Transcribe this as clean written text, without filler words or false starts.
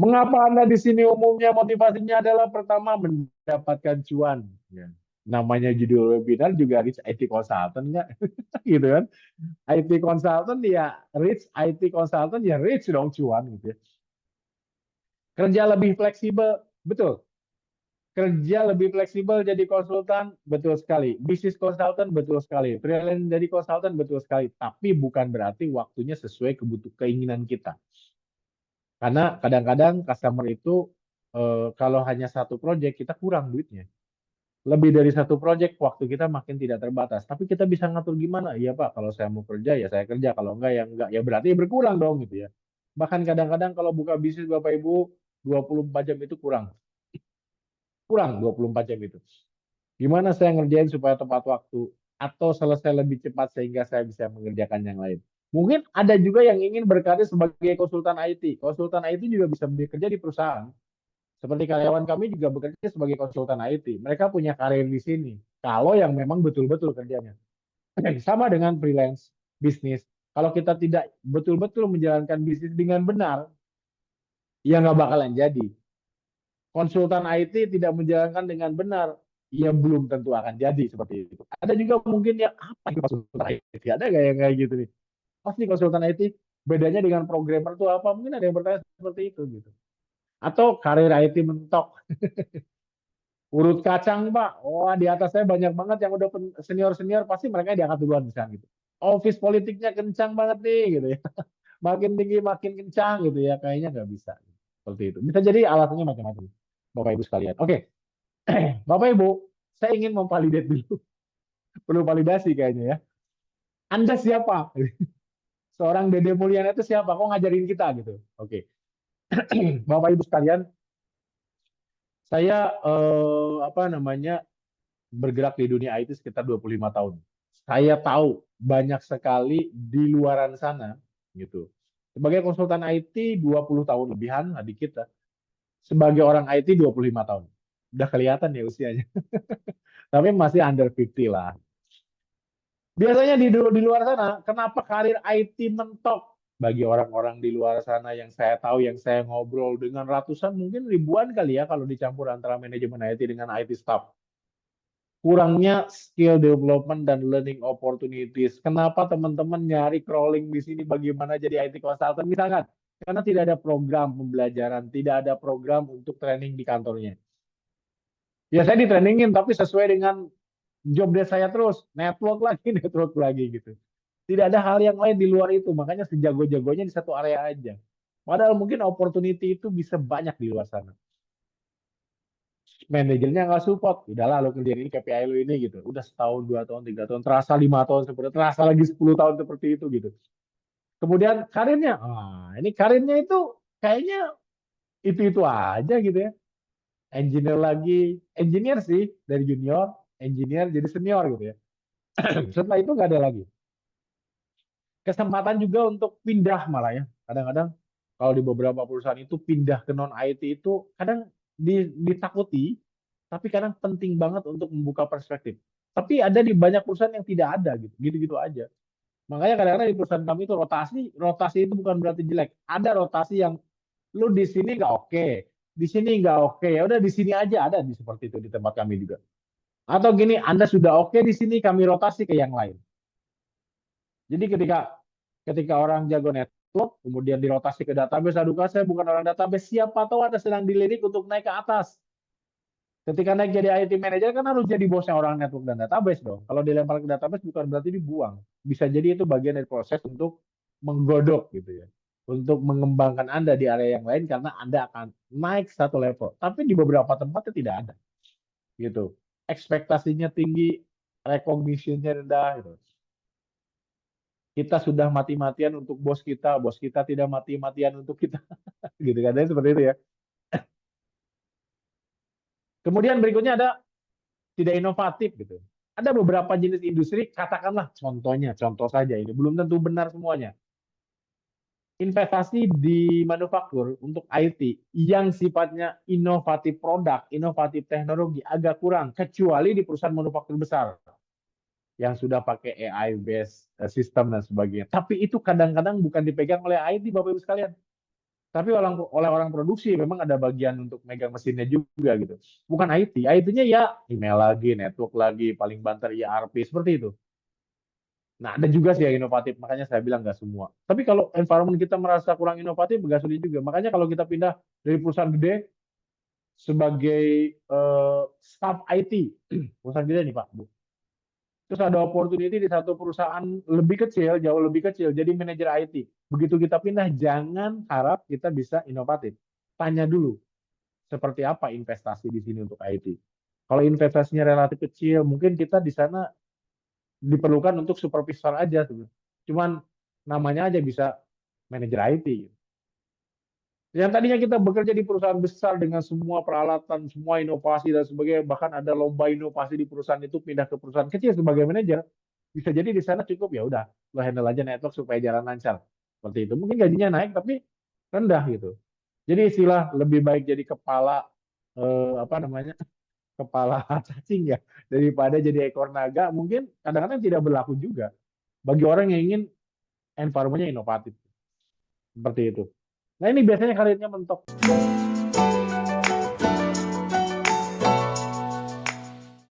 Mengapa Anda di sini umumnya motivasinya adalah pertama mendapatkan cuan. Ya. Namanya judul webinar juga rich IT consultant nggak? Gitu kan. IT consultant ya rich, IT consultant ya rich dong cuan gitu ya. Kerja lebih fleksibel, betul. Kerja lebih fleksibel jadi konsultan, betul sekali. Bisnis konsultan, betul sekali. Freelance jadi konsultan, betul sekali. Tapi bukan berarti waktunya sesuai keinginan kita. Karena kadang-kadang customer itu kalau hanya satu project kita kurang duitnya. Lebih dari satu project waktu kita makin tidak terbatas. Tapi kita bisa ngatur gimana? Iya Pak, kalau saya mau kerja ya saya kerja, kalau enggak ya enggak. Ya berarti berkurang dong gitu ya. Bahkan kadang-kadang kalau buka bisnis Bapak Ibu 24 jam itu kurang. Kurang 24 jam itu. Gimana saya ngerjain supaya tepat waktu atau selesai lebih cepat sehingga saya bisa mengerjakan yang lain. Mungkin ada juga yang ingin berkarir sebagai konsultan IT. Konsultan IT juga bisa bekerja di perusahaan. Seperti karyawan kami juga bekerja sebagai konsultan IT. Mereka punya karir di sini. Kalau yang memang betul-betul kerjanya. Sama dengan freelance bisnis. Kalau kita tidak betul-betul menjalankan bisnis dengan benar, ya nggak bakalan jadi. Konsultan IT tidak menjalankan dengan benar, ya belum tentu akan jadi seperti itu. Ada juga mungkin yang apa itu konsultan IT? Ada nggak yang kayak gitu nih? Pasti konsultan IT bedanya dengan programmer itu apa? Mungkin ada yang bertanya seperti itu gitu. Atau karir IT mentok. Urut kacang Pak, wah di atas saya banyak banget yang udah senior-senior, pasti mereka diangkat duluan misalnya gitu. Office politiknya kencang banget nih gitu ya. Makin tinggi makin kencang gitu ya, kayaknya nggak bisa. Seperti itu. Bisa jadi alasannya macam-macam. Bapak Ibu sekalian. Oke, Bapak Ibu, saya ingin memvalidate dulu. Perlu validasi kayaknya ya. Anda siapa? Seorang Dede Mulyana itu siapa? Kok ngajarin kita gitu? Oke. Bapak Ibu sekalian, saya apa namanya bergerak di dunia IT sekitar 25 tahun. Saya tahu banyak sekali di luaran sana gitu. Sebagai konsultan IT 20 tahun lebihan adik kita. Sebagai orang IT 25 tahun. Udah kelihatan ya usianya. Tapi masih under 50 lah. Biasanya di luar sana, kenapa karir IT mentok? Bagi orang-orang di luar sana yang saya tahu, yang saya ngobrol dengan ratusan, mungkin ribuan kali ya kalau dicampur antara manajemen IT dengan IT staff. Kurangnya skill development dan learning opportunities. Kenapa teman-teman nyari crawling di sini bagaimana jadi IT consultant misalkan? Karena tidak ada program pembelajaran, tidak ada program untuk training di kantornya. Ya saya di trainingin tapi sesuai dengan job desk saya terus, network lagi, network lagi gitu. Tidak ada hal yang lain di luar itu, makanya sejago-jagonya di satu area aja. Padahal mungkin opportunity itu bisa banyak di luar sana. Manajernya nggak support, udahlah lo kerjain ini KPI lo ini gitu. Udah setahun, 2 tahun, 3 tahun, terasa 5 tahun seperti, terasa lagi 10 tahun seperti itu gitu. Kemudian karirnya, ini karirnya itu kayaknya itu aja gitu ya. Engineer lagi, engineer sih dari junior, engineer jadi senior gitu ya. Setelah itu nggak ada lagi. Kesempatan juga untuk pindah malah ya. Kadang-kadang kalau di beberapa perusahaan itu pindah ke non IT itu kadang ditakuti, tapi kadang penting banget untuk membuka perspektif. Tapi ada di banyak perusahaan yang tidak ada gitu, gitu-gitu aja. Makanya kadang-kadang di perusahaan kami itu rotasi, rotasi itu bukan berarti jelek. Ada rotasi yang lu di sini nggak oke, di sini nggak oke, ya udah di sini aja ada di seperti itu di tempat kami juga. Atau gini, Anda sudah oke di sini, kami rotasi ke yang lain. Jadi ketika ketika orang jago network, kemudian dirotasi ke database, aduh Kak, saya bukan orang database, siapa tahu Anda sedang dilirik untuk naik ke atas. Ketika naik jadi IT manager kan harus jadi bosnya orang network dan database dong. Kalau dilempar ke database bukan berarti dibuang. Bisa jadi itu bagian dari proses untuk menggodok gitu ya. Untuk mengembangkan Anda di area yang lain karena Anda akan naik satu level. Tapi di beberapa tempatnya tidak ada gitu. Ekspektasinya tinggi, recognition-nya rendah gitu. Kita sudah mati-matian untuk bos kita tidak mati-matian untuk kita, gitu kan? Seperti itu ya. Kemudian berikutnya ada tidak inovatif gitu. Ada beberapa jenis industri, katakanlah contohnya, contoh saja ini, belum tentu benar semuanya. Investasi di manufaktur untuk IT yang sifatnya inovatif produk, inovatif teknologi agak kurang, kecuali di perusahaan manufaktur besar yang sudah pakai AI based system dan sebagainya. Tapi itu kadang-kadang bukan dipegang oleh IT, Bapak Ibu sekalian. Tapi oleh orang produksi memang ada bagian untuk megang mesinnya juga gitu. Bukan IT. IT-nya ya email lagi, network lagi, paling banter ERP seperti itu. Nah, ada juga sih yang inovatif, makanya saya bilang nggak semua. Tapi kalau environment kita merasa kurang inovatif, nggak sulit juga. Makanya kalau kita pindah dari perusahaan gede sebagai staff IT, perusahaan gede nih Pak, Bu. Terus ada opportunity di satu perusahaan lebih kecil, jauh lebih kecil, jadi manajer IT. Begitu kita pindah, jangan harap kita bisa inovatif. Tanya dulu, seperti apa investasi di sini untuk IT. Kalau investasinya relatif kecil, mungkin kita di sana diperlukan untuk supervisor aja tuh. Cuman namanya aja bisa manajer IT. Yang tadinya kita bekerja di perusahaan besar dengan semua peralatan, semua inovasi dan sebagainya, bahkan ada lomba inovasi di perusahaan itu pindah ke perusahaan kecil sebagai manajer, bisa jadi di sana cukup ya udah, lo handle aja network supaya jalan lancar. Seperti itu. Mungkin gajinya naik tapi rendah gitu. Jadi istilah lebih baik jadi kepala apa namanya? Kepala cacing ya daripada jadi ekor naga mungkin kadang-kadang tidak berlaku juga bagi orang yang ingin environment-nya inovatif seperti itu. Nah ini biasanya karirnya mentok.